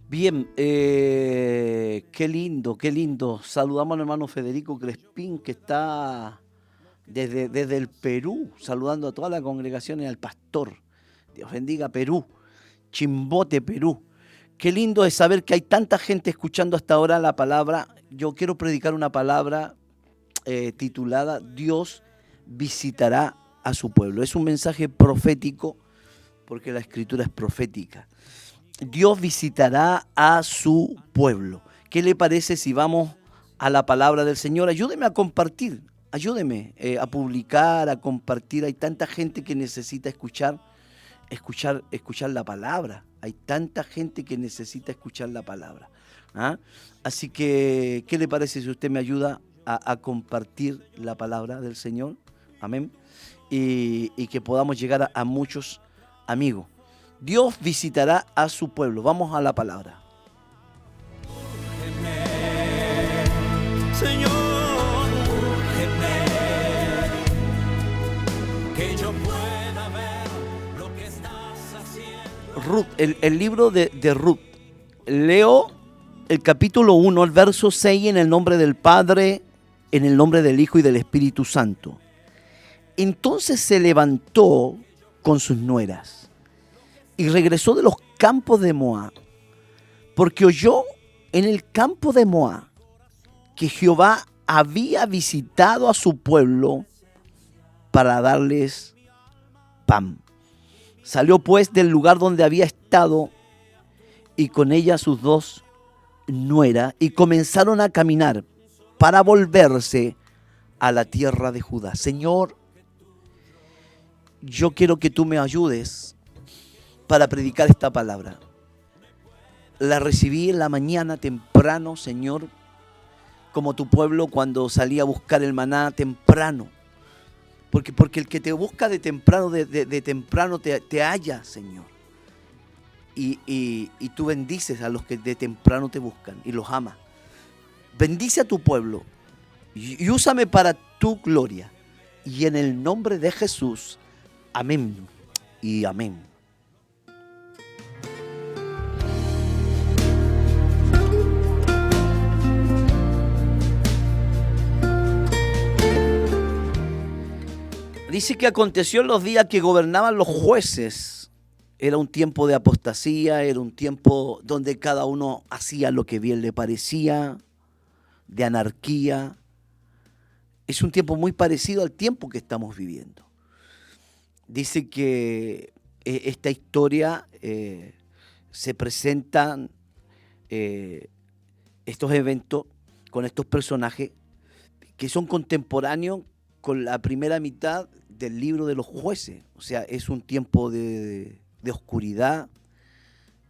Bien, qué lindo, qué lindo. Saludamos al hermano Federico Crespín, que está desde el Perú, saludando a toda la congregación y al pastor. Dios bendiga Perú, Chimbote, Perú. Qué lindo es saber que hay tanta gente escuchando hasta ahora la palabra. Yo quiero predicar una palabra titulada Dios visitará a su pueblo. Es un mensaje profético porque la escritura es profética. Dios visitará a su pueblo. ¿Qué le parece si vamos a la palabra del Señor? Ayúdeme a compartir, ayúdeme a publicar, a compartir. Hay tanta gente que necesita escuchar la palabra. Hay tanta gente que necesita escuchar la palabra. ¿Ah? Así que, ¿qué le parece si usted me ayuda a compartir la palabra del Señor? Amén. Y que podamos llegar a muchos amigos. Dios visitará a su pueblo. Vamos a la palabra. Señor, úrgeme, que yo pueda ver lo que estás haciendo. Ruth, el libro de Ruth. Leo el capítulo 1, el verso 6, en el nombre del Padre, en el nombre del Hijo y del Espíritu Santo. Entonces se levantó con sus nueras y regresó de los campos de Moab, porque oyó en el campo de Moab que Jehová había visitado a su pueblo para darles pan. Salió pues del lugar donde había estado y con ella sus dos nueras y comenzaron a caminar para volverse a la tierra de Judá. Señor, yo quiero que tú me ayudes para predicar esta palabra. La recibí en la mañana temprano, Señor, como tu pueblo cuando salía a buscar el maná temprano. Porque el que te busca de temprano, de temprano te halla, Señor. Y tú bendices a los que de temprano te buscan y los amas. Bendice a tu pueblo y úsame para tu gloria. Y en el nombre de Jesús, amén y amén. Dice que aconteció en los días que gobernaban los jueces. Era un tiempo de apostasía, era un tiempo donde cada uno hacía lo que bien le parecía, de anarquía. Es un tiempo muy parecido al tiempo que estamos viviendo. Dice que esta historia se presentan estos eventos con estos personajes que son contemporáneos con la primera mitad del libro de los jueces. O sea, es un tiempo de oscuridad,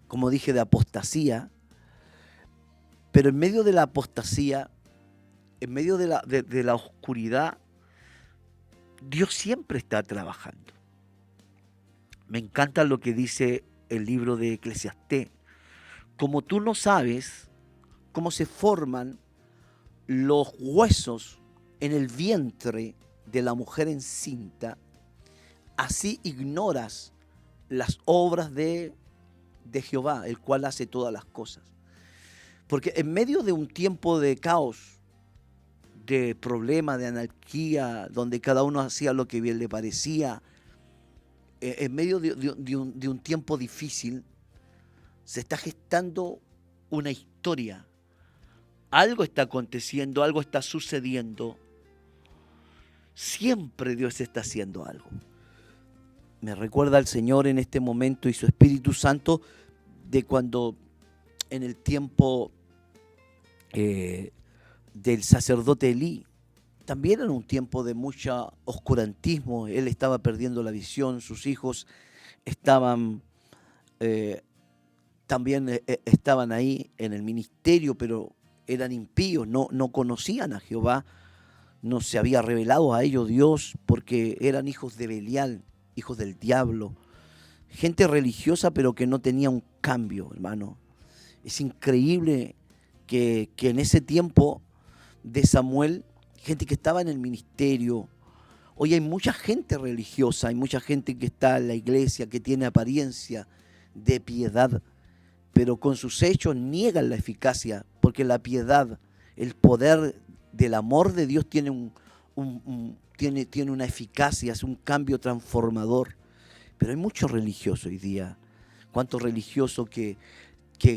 como dije, de apostasía, pero en medio de la apostasía, en medio de la oscuridad, Dios siempre está trabajando. Me encanta lo que dice el libro de Eclesiastés. Como tú no sabes cómo se forman los huesos en el vientre de la mujer encinta, así ignoras las obras de Jehová, el cual hace todas las cosas. Porque en medio de un tiempo de caos, de problema, de anarquía, donde cada uno hacía lo que bien le parecía, en medio de un tiempo difícil, se está gestando una historia. Algo está aconteciendo, algo está sucediendo. Siempre Dios está haciendo algo. Me recuerda al Señor en este momento y su Espíritu Santo de cuando en el tiempo del sacerdote Elí, también era un tiempo de mucho oscurantismo. Él estaba perdiendo la visión, sus hijos estaban eh, también estaban ahí en el ministerio, pero eran impíos, no conocían a Jehová, no se había revelado a ellos Dios, porque eran hijos de Belial, hijos del diablo, gente religiosa pero que no tenía un cambio, hermano. Es increíble que en ese tiempo de Samuel, gente que estaba en el ministerio, hoy hay mucha gente religiosa, hay mucha gente que está en la iglesia, que tiene apariencia de piedad, pero con sus hechos niegan la eficacia, porque la piedad, el poder del amor de Dios tiene tiene una eficacia, es un cambio transformador. Pero hay muchos religiosos hoy día, cuántos religiosos que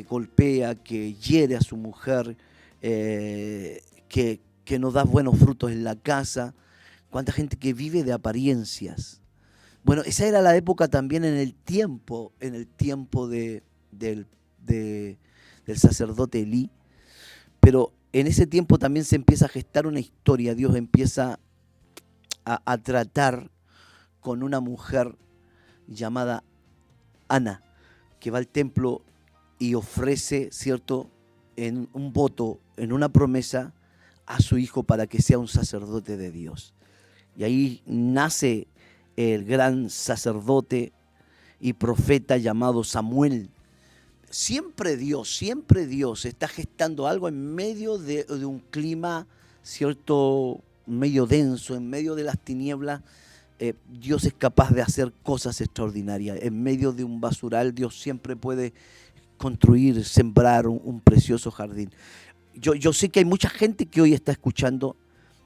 golpea, que hiere a su mujer, que no da buenos frutos en la casa, cuánta gente que vive de apariencias. Bueno, esa era la época también en el tiempo del sacerdote Elí, pero en ese tiempo también se empieza a gestar una historia. Dios empieza a tratar con una mujer llamada Ana, que va al templo y ofrece, ¿cierto?, en un voto, en una promesa, a su hijo para que sea un sacerdote de Dios. Y ahí nace el gran sacerdote y profeta llamado Samuel. Siempre Dios está gestando algo en medio de un clima, ¿cierto?, medio denso, en medio de las tinieblas. Dios es capaz de hacer cosas extraordinarias. En medio de un basural, Dios siempre puede construir, sembrar un precioso jardín. Yo sé que hay mucha gente que hoy está escuchando.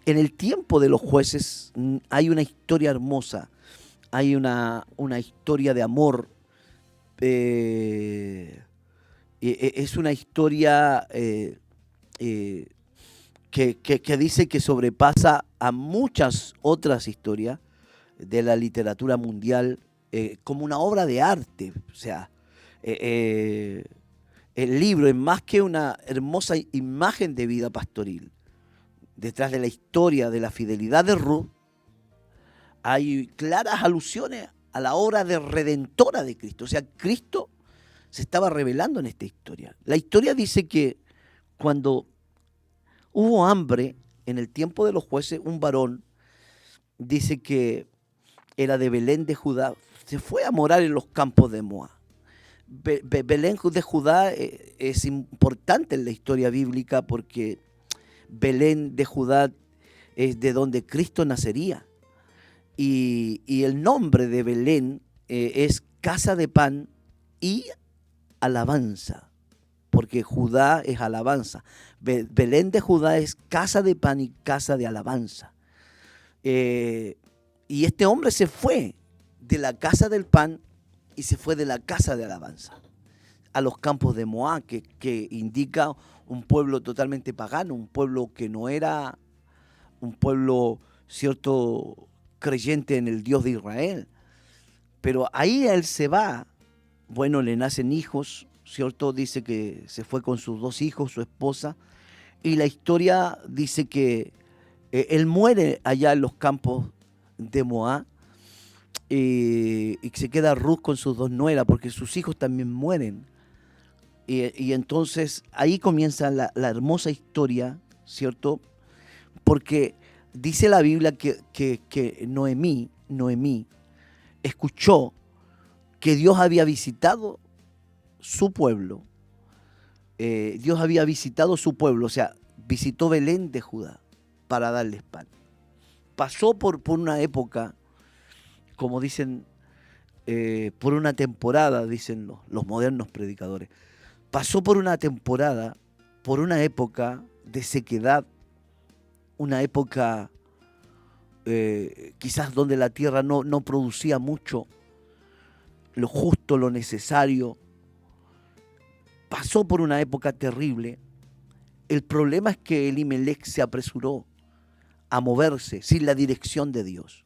En el tiempo de los jueces hay una historia hermosa, hay una historia de amor. Es una historia que dice que sobrepasa a muchas otras historias de la literatura mundial, como una obra de arte. O sea, el libro es más que una hermosa imagen de vida pastoril. Detrás de la historia de la fidelidad de Ruth hay claras alusiones a la obra de redentora de Cristo. O sea, Cristo se estaba revelando en esta historia. La historia dice que cuando hubo hambre en el tiempo de los jueces, un varón, dice que era de Belén de Judá, se fue a morar en los campos de Moab. Belén de Judá es importante en la historia bíblica porque Belén de Judá es de donde Cristo nacería. Y el nombre de Belén es casa de pan y alabanza, porque Judá es alabanza. Belén de Judá es casa de pan y casa de alabanza. Y este hombre se fue de la casa del pan y se fue de la casa de alabanza a los campos de Moab, que indica un pueblo totalmente pagano, un pueblo que no era un pueblo, cierto, creyente en el Dios de Israel. Pero ahí él se va. Bueno, le nacen hijos, ¿cierto? Dice que se fue con sus 2 hijos, su esposa, y la historia dice que él muere allá en los campos de Moab, y se queda Ruth con sus 2 nueras, porque sus hijos también mueren. Y entonces ahí comienza la hermosa historia, ¿cierto? Porque dice la Biblia que Noemí escuchó que Dios había visitado su pueblo. Dios había visitado su pueblo, o sea, visitó Belén de Judá para darles pan. Pasó por una época, como dicen, por una temporada, dicen los modernos predicadores. Pasó por una temporada, por una época de sequedad, una época quizás donde la tierra no producía mucho, lo justo, lo necesario. Pasó por una época terrible. El problema es que Elimelech se apresuró a moverse sin la dirección de Dios.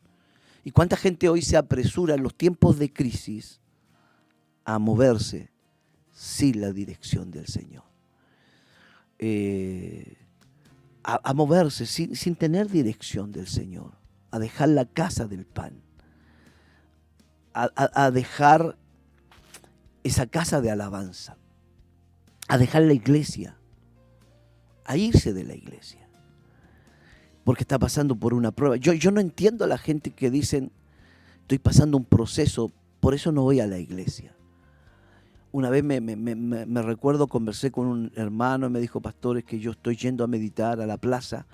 ¿Y cuánta gente hoy se apresura en los tiempos de crisis a moverse sin la dirección del Señor? A moverse sin tener dirección del Señor, a dejar la casa del pan, a dejar esa casa de alabanza, a dejar la iglesia, a irse de la iglesia, porque está pasando por una prueba. Yo no entiendo a la gente que dicen, estoy pasando un proceso, por eso no voy a la iglesia. Una vez me recuerdo, conversé con un hermano y me dijo, pastor, es que yo estoy yendo a meditar a la plaza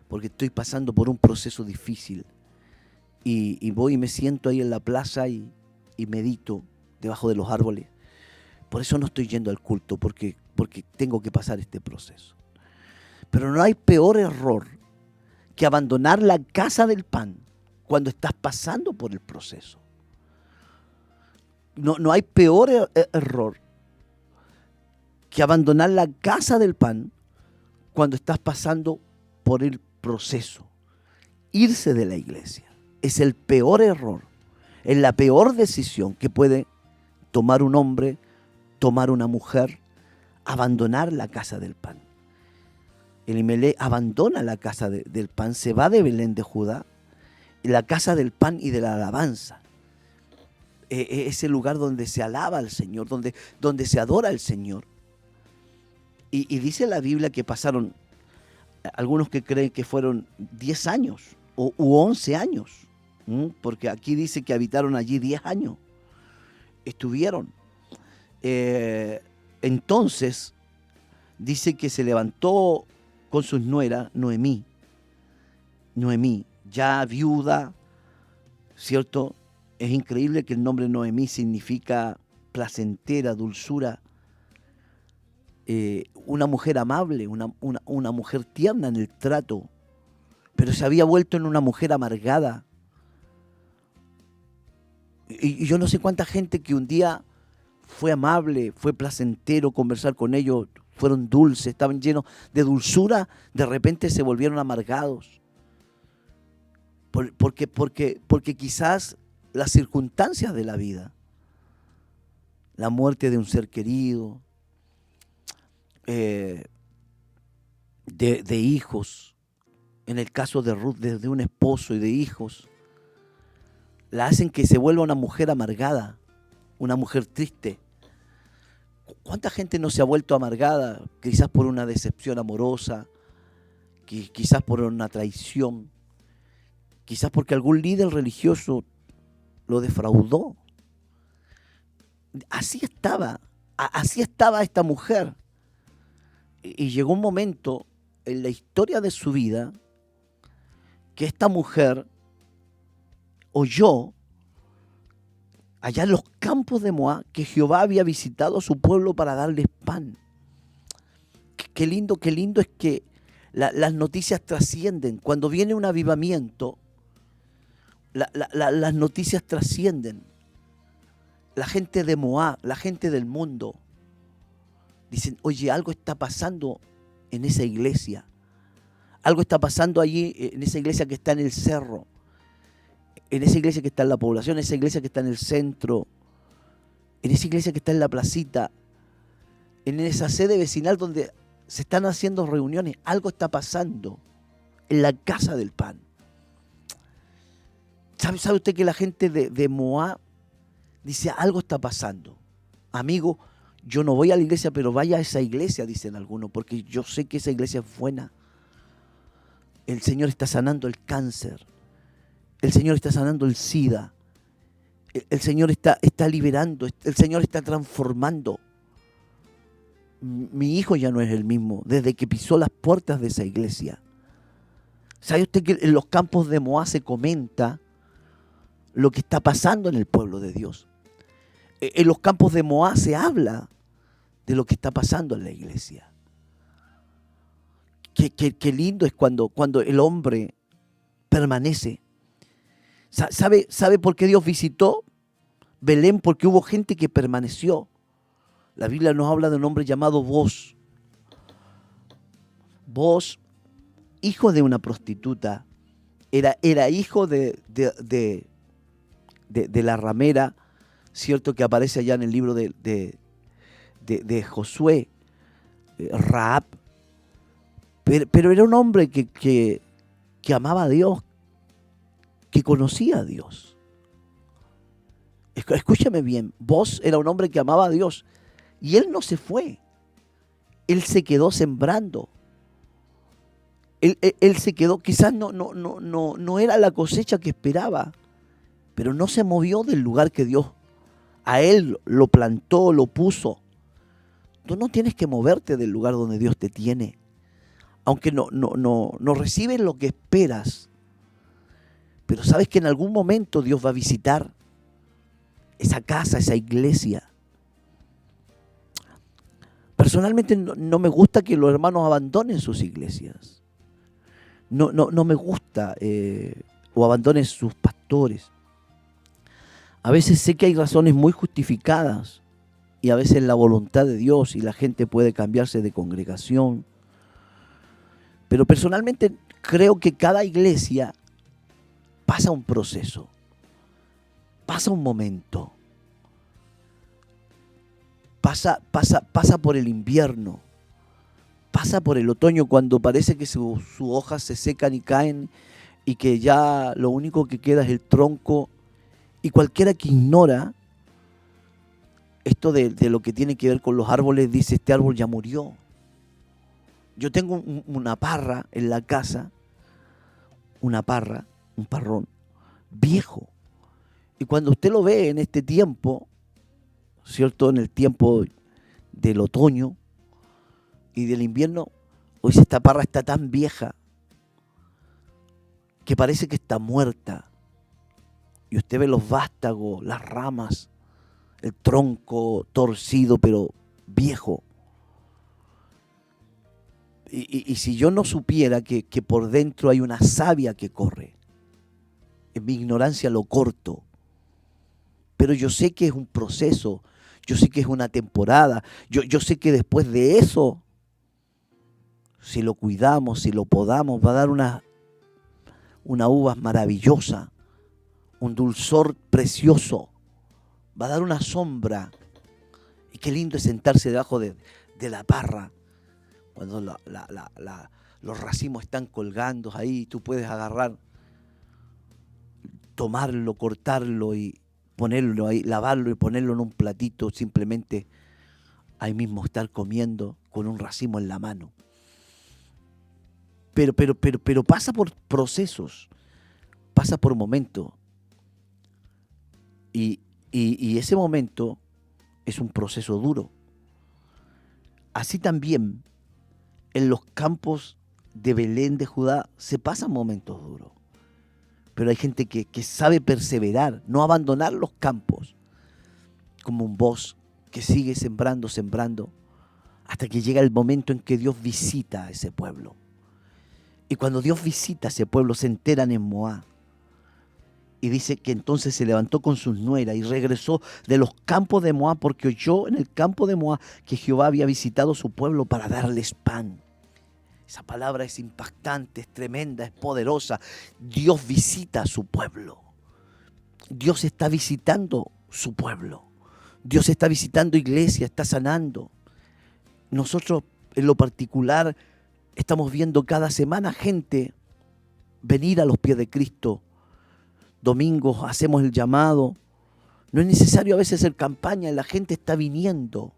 porque estoy pasando por un proceso difícil. Y voy y me siento ahí en la plaza y medito debajo de los árboles, Por eso no estoy yendo al culto, porque tengo que pasar este proceso. Pero no hay peor error que abandonar la casa del pan cuando estás pasando por el proceso. No hay peor error que abandonar la casa del pan cuando estás pasando por el proceso. Irse de la iglesia es el peor error, es la peor decisión que puede tomar un hombre, tomar una mujer, abandonar la casa del pan. Elimelech abandona la casa del pan, se va de Belén de Judá, la casa del pan y de la alabanza. Ese lugar donde se alaba al Señor, donde se adora al Señor. Y dice la Biblia que pasaron, algunos que creen que fueron 10 años u 11 años, porque aquí dice que habitaron allí 10 años, estuvieron. Entonces, dice que se levantó con sus nueras, Noemí, ya viuda, ¿cierto? Es increíble que el nombre Noemí significa placentera, dulzura, una mujer amable, una mujer tierna en el trato, pero se había vuelto en una mujer amargada. Y yo no sé cuánta gente que un día fue amable, fue placentero conversar con ellos, fueron dulces, estaban llenos de dulzura, de repente se volvieron amargados. Porque quizás las circunstancias de la vida, la muerte de un ser querido, de hijos, en el caso de Ruth, de un esposo y de hijos, la hacen que se vuelva una mujer amargada, una mujer triste. ¿Cuánta gente no se ha vuelto amargada? Quizás por una decepción amorosa, quizás por una traición, quizás porque algún líder religioso lo defraudó. Así estaba esta mujer. Y llegó un momento en la historia de su vida que esta mujer oyó allá en los campos de Moab que Jehová había visitado a su pueblo para darles pan. Qué lindo es que las noticias trascienden. Cuando viene un avivamiento, las noticias trascienden. La gente de Moab, la gente del mundo, dicen, oye, algo está pasando en esa iglesia. Algo está pasando allí en esa iglesia que está en el cerro. En esa iglesia que está en la población, en esa iglesia que está en el centro, en esa iglesia que está en la placita, en esa sede vecinal donde se están haciendo reuniones. Algo está pasando en la casa del pan. ¿Sabe usted que la gente de Moab dice, algo está pasando? Amigo, yo no voy a la iglesia, pero vaya a esa iglesia, dicen algunos, porque yo sé que esa iglesia es buena. El Señor está sanando el cáncer. El Señor está sanando el SIDA. El Señor está liberando. El Señor está transformando. Mi hijo ya no es el mismo desde que pisó las puertas de esa iglesia. ¿Sabe usted que en los campos de Moab se comenta lo que está pasando en el pueblo de Dios? En los campos de Moab se habla de lo que está pasando en la iglesia. Qué lindo es cuando el hombre permanece. ¿Sabe por qué Dios visitó Belén? Porque hubo gente que permaneció. La Biblia nos habla de un hombre llamado Boaz. Boaz, hijo de una prostituta, era hijo de la ramera, cierto, que aparece allá en el libro de Josué, Rahab. Pero era un hombre que amaba a Dios, que conocía a Dios. Escúchame bien, Boaz era un hombre que amaba a Dios y él no se fue. Él se quedó sembrando. Él se quedó, quizás no era la cosecha que esperaba, pero no se movió del lugar que Dios a él lo plantó, lo puso. Tú no tienes que moverte del lugar donde Dios te tiene. Aunque no recibes lo que esperas, pero sabes que en algún momento Dios va a visitar esa casa, esa iglesia. Personalmente no me gusta que los hermanos abandonen sus iglesias. No me gusta o abandonen sus pastores. A veces sé que hay razones muy justificadas y a veces la voluntad de Dios y la gente puede cambiarse de congregación. Pero personalmente creo que cada iglesia pasa un proceso, pasa un momento, pasa por el invierno, pasa por el otoño cuando parece que sus hojas se secan y caen y que ya lo único que queda es el tronco. Y cualquiera que ignora esto de lo que tiene que ver con los árboles dice, este árbol ya murió. Yo tengo una parra en la casa, un parrón viejo. Y cuando usted lo ve en este tiempo, ¿cierto? En el tiempo del otoño y del invierno, hoy esta parra está tan vieja que parece que está muerta. Y usted ve los vástagos, las ramas, el tronco torcido, pero viejo. Y si yo no supiera que por dentro hay una savia que corre, en mi ignorancia lo corto. Pero yo sé que es un proceso, yo sé que es una temporada, yo sé que después de eso, si lo cuidamos, si lo podamos, va a dar una uva maravillosa, un dulzor precioso, va a dar una sombra. Y qué lindo es sentarse debajo de la parra, cuando los racimos están colgando ahí, tú puedes agarrar, tomarlo, cortarlo y ponerlo ahí, lavarlo y ponerlo en un platito, simplemente ahí mismo estar comiendo con un racimo en la mano. Pero pasa por procesos, pasa por momentos. Y ese momento es un proceso duro. Así también en los campos de Belén de Judá se pasan momentos duros. Pero hay gente que sabe perseverar, no abandonar los campos, como un vos que sigue sembrando, hasta que llega el momento en que Dios visita a ese pueblo. Y cuando Dios visita a ese pueblo, se enteran en Moab. Y dice que entonces se levantó con sus nueras y regresó de los campos de Moab, porque oyó en el campo de Moab que Jehová había visitado su pueblo para darles pan. Esa palabra es impactante, es tremenda, es poderosa. Dios visita a su pueblo. Dios está visitando su pueblo. Dios está visitando iglesia, está sanando. Nosotros en lo particular estamos viendo cada semana gente venir a los pies de Cristo. Domingos hacemos el llamado. No es necesario a veces hacer campaña, la gente está viniendo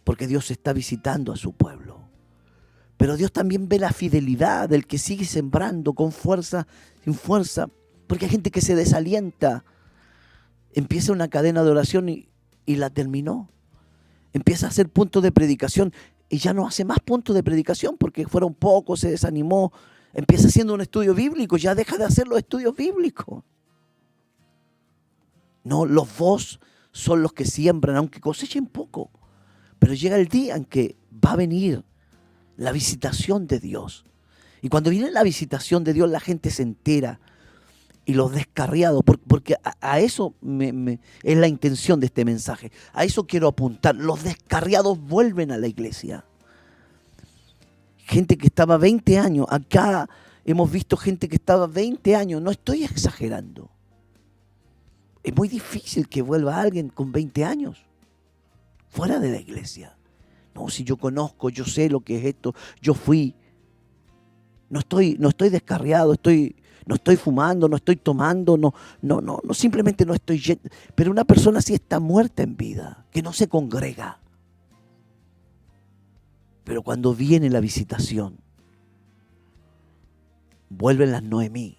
porque Dios está visitando a su pueblo. Pero Dios también ve la fidelidad del que sigue sembrando con fuerza, sin fuerza, porque hay gente que se desalienta. Empieza una cadena de oración y la terminó. Empieza a hacer puntos de predicación y ya no hace más puntos de predicación porque fueron pocos, se desanimó. Empieza haciendo un estudio bíblico, ya deja de hacer los estudios bíblicos. No, los vos son los que siembran, aunque cosechen poco. Pero llega el día en que va a venir la visitación de Dios. Y cuando viene la visitación de Dios, la gente se entera. Y los descarriados, porque a eso es la intención de este mensaje. A eso quiero apuntar. Los descarriados vuelven a la iglesia. Gente que estaba 20 años. Acá hemos visto gente que estaba 20 años. No estoy exagerando. Es muy difícil que vuelva alguien con 20 años fuera de la iglesia. No, si yo conozco, yo sé lo que es esto, yo fui. No estoy descarriado, no estoy fumando, no estoy tomando, no, simplemente no estoy yendo. Pero una persona así está muerta en vida, que no se congrega. Pero cuando viene la visitación, vuelven las Noemí.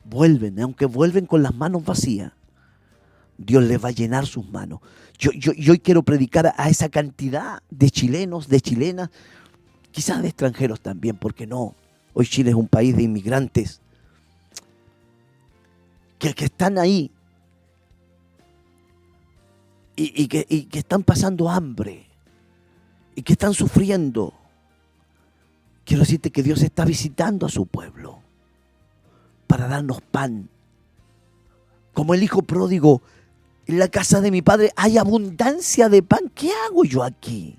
Vuelven, aunque vuelven con las manos vacías, Dios les va a llenar sus manos. Yo hoy quiero predicar a esa cantidad de chilenos, de chilenas, quizás de extranjeros también, porque no. Hoy Chile es un país de inmigrantes que están ahí y que están pasando hambre. y que están sufriendo. Quiero decirte que Dios está visitando a su pueblo para darnos pan. Como el hijo pródigo, en la casa de mi padre hay abundancia de pan. ¿Qué hago yo aquí?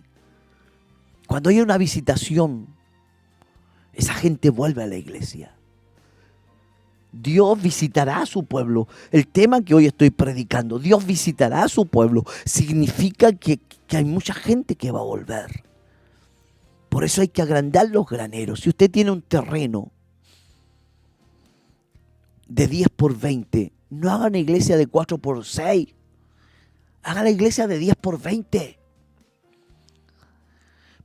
Cuando hay una visitación, esa gente vuelve a la iglesia. Dios visitará a su pueblo. El tema que hoy estoy predicando, Dios visitará a su pueblo, significa que hay mucha gente que va a volver. Por eso hay que agrandar los graneros. Si usted tiene un terreno de 10 por 20, no haga una iglesia de 4 por 6. Haga la iglesia de 10 por 20.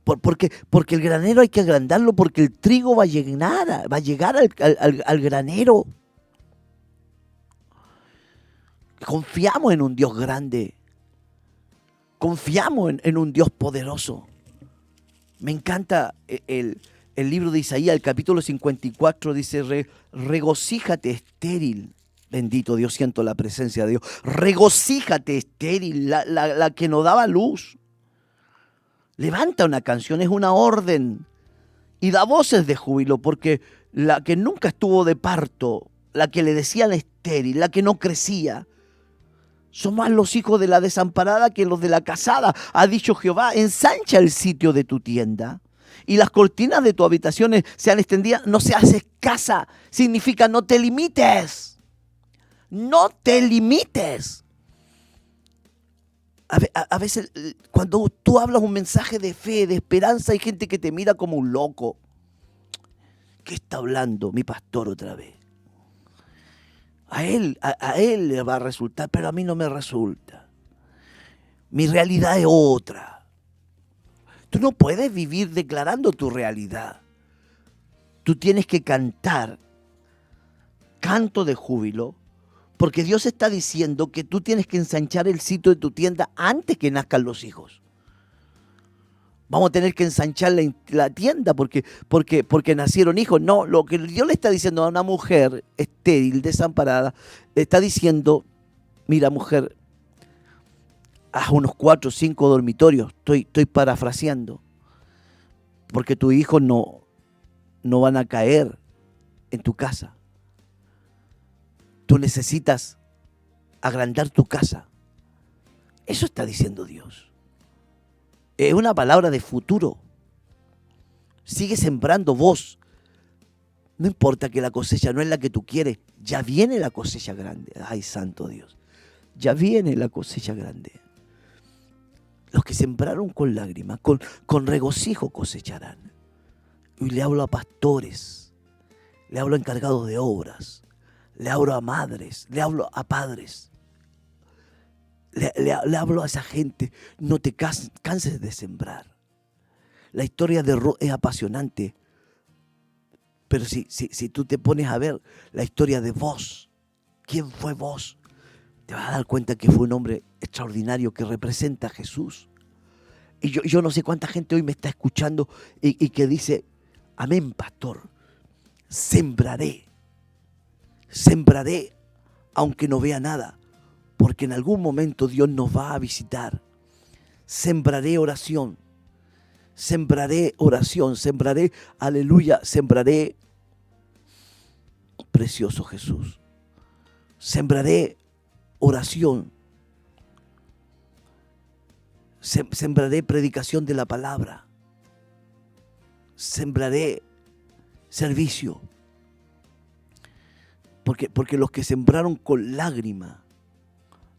Porque el granero hay que agrandarlo, porque el trigo va a llegar al granero. Confiamos en un Dios grande. Confiamos en un Dios poderoso. Me encanta el libro de Isaías, el capítulo 54, dice, regocíjate estéril. Bendito Dios, siento la presencia de Dios. Regocíjate estéril, la que no daba luz. Levanta una canción, es una orden. Y da voces de júbilo, porque la que nunca estuvo de parto, la que le decían estéril, la que no crecía, son más los hijos de la desamparada que los de la casada. Ha dicho Jehová, ensancha el sitio de tu tienda y las cortinas de tu habitación sean extendidas. No seas escasa, significa no te limites. No te limites. A veces cuando tú hablas un mensaje de fe, de esperanza, hay gente que te mira como un loco. ¿Qué está hablando mi pastor otra vez? A él le va a resultar, pero a mí no me resulta. Mi realidad es otra. Tú no puedes vivir declarando tu realidad. Tú tienes que cantar canto de júbilo, porque Dios está diciendo que tú tienes que ensanchar el sitio de tu tienda antes que nazcan los hijos. Vamos a tener que ensanchar la tienda porque nacieron hijos. No, lo que Dios le está diciendo a una mujer estéril, desamparada, le está diciendo, mira mujer, haz unos 4 o 5 dormitorios. Estoy parafraseando. Porque tus hijos no van a caer en tu casa. Tú necesitas agrandar tu casa. Eso está diciendo Dios. Es una palabra de futuro. Sigue sembrando vos. No importa que la cosecha no es la que tú quieres. Ya viene la cosecha grande. Ay, santo Dios. Ya viene la cosecha grande. Los que sembraron con lágrimas, con regocijo cosecharán. Y le hablo a pastores. Le hablo a encargados de obras. Le hablo a madres. Le hablo a padres. Le hablo a esa gente, no te canses de sembrar. La historia de Ruth es apasionante, pero si tú te pones a ver la historia de Boaz, ¿quién fue Boaz? Te vas a dar cuenta que fue un hombre extraordinario que representa a Jesús. Y yo no sé cuánta gente hoy me está escuchando y que dice, amén, pastor, sembraré aunque no vea nada. Porque en algún momento Dios nos va a visitar. Sembraré oración, aleluya, sembraré, precioso Jesús. Sembraré oración, sembraré predicación de la palabra, sembraré servicio. Porque los que sembraron con lágrimas,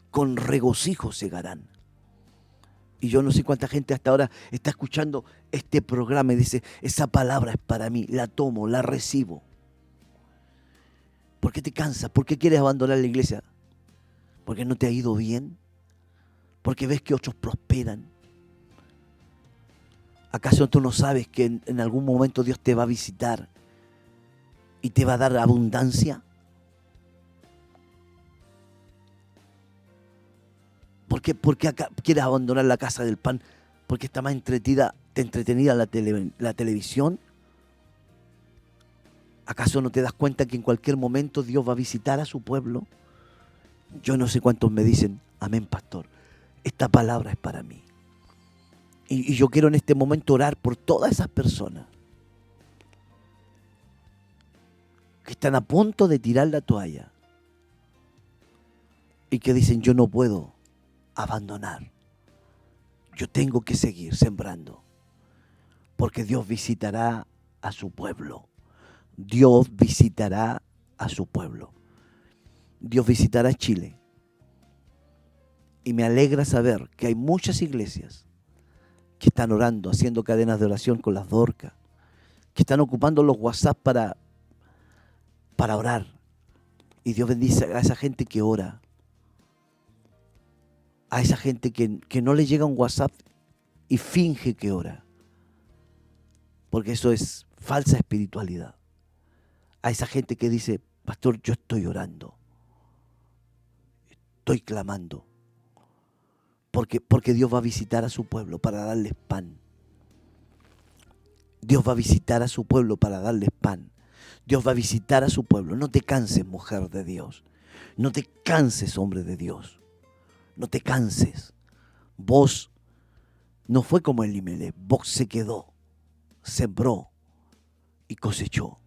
con regocijo segarán. Y yo no sé cuánta gente hasta ahora está escuchando este programa y dice, esa palabra es para mí, la tomo, la recibo. ¿Por qué te cansas? ¿Por qué quieres abandonar la iglesia? ¿Porque no te ha ido bien? ¿Porque ves que otros prosperan? ¿Acaso tú no sabes que en algún momento Dios te va a visitar y te va a dar abundancia? ¿Por qué acá quieres abandonar la casa del pan? ¿Porque está más entretenida la televisión? ¿Acaso no te das cuenta que en cualquier momento Dios va a visitar a su pueblo? Yo no sé cuántos me dicen, amén, pastor, esta palabra es para mí. Y yo quiero en este momento orar por todas esas personas que están a punto de tirar la toalla y que dicen, yo no puedo abandonar. Yo tengo que seguir sembrando, porque Dios visitará a su pueblo. Dios visitará a su pueblo. Dios visitará Chile. Y me alegra saber que hay muchas iglesias que están orando, haciendo cadenas de oración con las Dorcas, que están ocupando los WhatsApp para orar. Y Dios bendice a esa gente que ora, a esa gente que no le llega un WhatsApp y finge que ora, porque eso es falsa espiritualidad. A esa gente que dice, pastor, yo estoy orando, estoy clamando, porque Dios va a visitar a su pueblo para darles pan. Dios va a visitar a su pueblo para darles pan. Dios va a visitar a su pueblo. No te canses, mujer de Dios. No te canses, hombre de Dios. No te canses. Vos no fue como Elimelech. Vos se quedó, sembró y cosechó.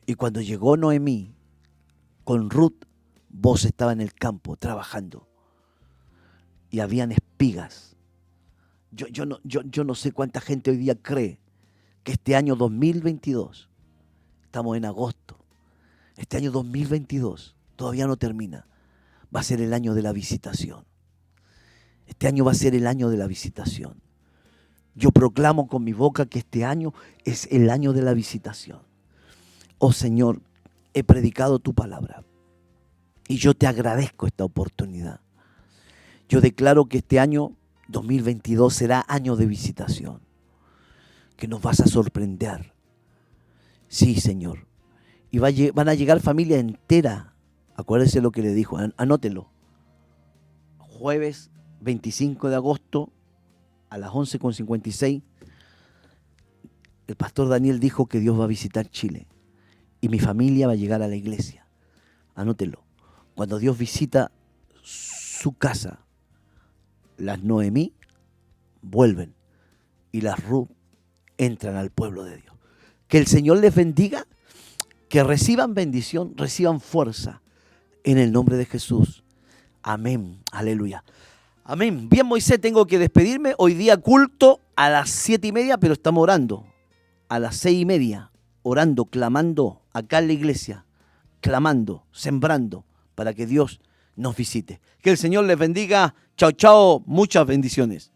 Y cuando llegó Noemí con Ruth, vos estabas en el campo trabajando. Y habían espigas. Yo no sé cuánta gente hoy día cree que este año 2022, estamos en agosto, este año 2022 todavía no termina, va a ser el año de la visitación. Este año va a ser el año de la visitación. Yo proclamo con mi boca que este año es el año de la visitación. Oh Señor, he predicado tu palabra y yo te agradezco esta oportunidad. Yo declaro que este año 2022 será año de visitación, que nos vas a sorprender. Sí, Señor. Y van a llegar familia entera. Acuérdese lo que le dijo, anótelo. Jueves 25 de agosto a las 11:56, el pastor Daniel dijo que Dios va a visitar Chile y mi familia va a llegar a la iglesia. Anótelo. Cuando Dios visita su casa, las Noemí vuelven y las Ruth entran al pueblo de Dios. Que el Señor les bendiga, que reciban bendición, reciban fuerza en el nombre de Jesús. Amén, aleluya. Amén. Bien, Moisés, tengo que despedirme. Hoy día culto a las 7:30, pero estamos orando a las 6:30, orando, clamando acá en la iglesia, clamando, sembrando para que Dios nos visite. Que el Señor les bendiga. Chao, chao. Muchas bendiciones.